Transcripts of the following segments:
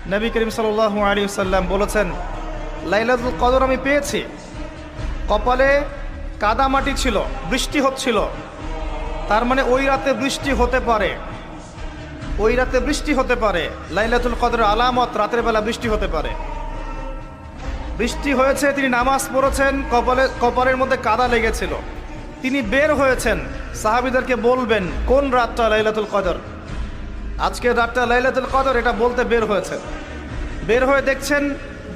নবী করিম সাল্লাল্লাহু আলাইহি ওয়াসাল্লাম বলেছেন, লাইলাতুল কদর আমি পেয়েছি, কপালে কাদামাটি ছিল, বৃষ্টি হচ্ছিল, তার মানে ওই রাতে বৃষ্টি হতে পারে, ওই রাতে বৃষ্টি হতে পারে। লাইলাতুল কদরের আলামত, রাতের বেলা বৃষ্টি হতে পারে। বৃষ্টি হয়েছে, তিনি নামাজ পড়েছেন, কপালের মধ্যে কাদা লেগেছিল, তিনি বের হয়েছেন, সাহাবীদেরকে বলবেন কোন রাতটা লাইলাতুল কদর, আজকের রাতটা লাইলাতুল কদর, এটা বলতে বের হয়েছে। বের হয়ে দেখছেন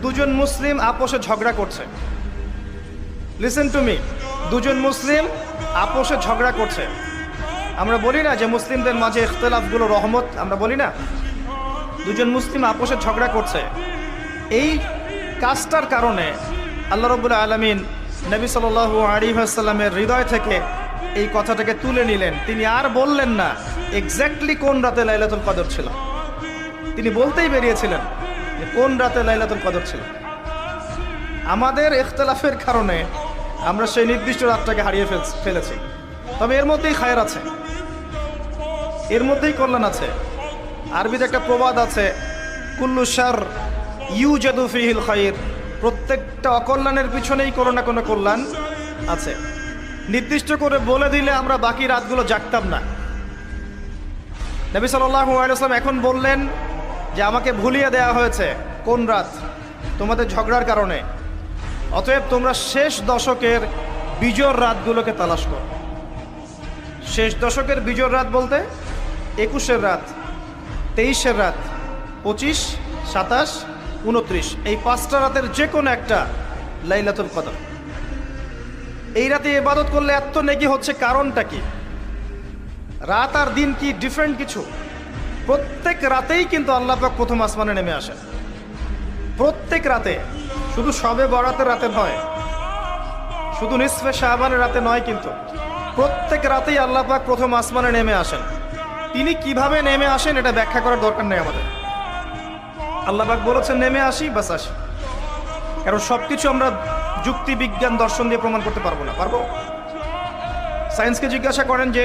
দুজন মুসলিম আপোষে ঝগড়া করছে। লিসেন টু মি, দুজন মুসলিম আপোষে ঝগড়া করছে। আমরা বলি না যে মুসলিমদের মাঝে ইখতিলাফগুলো রহমত, আমরা বলি না? দুজন মুসলিম আপোষে ঝগড়া করছে, এই কাজটার কারণে আল্লাহ রাব্বুল আলামিন নবী সাল্লাল্লাহু আলাইহি ওয়াসাল্লামের হৃদয় থেকে এই কথাটাকে তুলে নিলেন। তিনি আর বললেন না এক্স্যাক্টলি কোন রাতে লাইলাতুল কদর ছিল, তিনি বলতেই বেরিয়েছিলেন যে কোন রাতে লাইলাতুল কদর ছিল। আমাদের ইখতিলাফের কারণে আমরা সেই নির্দিষ্ট রাতটাকে হারিয়ে ফেলেছি। তবে এর মধ্যেই খায়ের আছে, এর মধ্যেই কল্যাণ আছে। আরবিতে একটা প্রবাদ আছে, কুল্লু শার ইউজাদু ফিহিল খায়র, প্রত্যেকটা অকল্যাণের পিছনেই কোনো না কোনো কল্যাণ আছে। নির্দিষ্ট করে বলে দিলে আমরা বাকি রাতগুলো জাগতাম না। নবী সাল্লাল্লাহু আলাইহি ওয়াসাল্লাম এখন বললেন যে আমাকে ভুলিয়ে দেওয়া হয়েছে কোন রাত, তোমাদের ঝগড়ার কারণে। অতএব তোমরা শেষ দশকের বিজোড় রাতগুলোকে তালাশ করো। শেষ দশকের বিজোড় রাত বলতে 21-এর রাত, 23-এর রাত, 25, 27, 29, এই 5টা রাতের যে কোনো একটা লাইলাতুল কদর। এই রাতে ইবাদত করলে এত নেকি হচ্ছে, কারণটা কি? রাত আর দিন কি ডিফারেন্ট কিছু? প্রত্যেক রাতেই কিন্তু আল্লাহ পাক প্রথম আসমানে নেমে আসেন, প্রত্যেক রাতে, শুধু শবে বরাতের রাতে নয়, শুধু নিসফে শাবানের রাতে নয়, কিন্তু প্রত্যেক রাতেই আল্লাহ পাক প্রথম আসমানে নেমে আসেন। তিনি কিভাবে নেমে আসেন এটা ব্যাখ্যা করার দরকার নেই আমাদের। আল্লাহ পাক বলেছেন নেমে আসি, বাস আসি। কারণ সবকিছু আমরা যুক্তি, বিজ্ঞান, দর্শন দিয়ে প্রমাণ করতে পারবো না। পারবো? সায়েন্সকে জিজ্ঞাসা করেন যে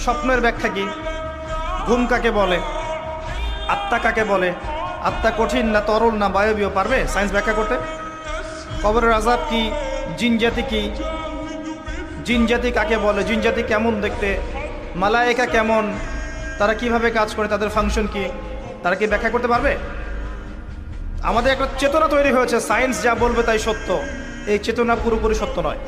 স্বপ্নের ব্যাখ্যা কি, ঘুম কাকে বলে, আত্মা কাকে বলে, আত্মা কঠিন না তরল না বায়বীয়, পারবে সায়েন্স ব্যাখ্যা করতে? কবরের আযাব কি, জিন জাতি কি, জিন জাতি কাকে বলে, জিন জাতি কেমন দেখতে, মালায়েকা কেমন, তারা কিভাবে কাজ করে, তাদের ফাংশন কি, তারা কি ব্যাখ্যা করতে পারবে? আমাদের একটা চেতনা তৈরি হয়েছে, সায়েন্স যা বলবে তাই সত্য। এই চেতনা পুরোপুরি সত্য নয়।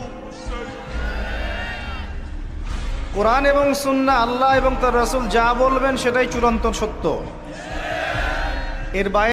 কোরআন এবং সুন্নাহ, আল্লাহ এবং তার রাসূল যা বলবেন সেটাই চূড়ান্ত সত্য। এর বাইরে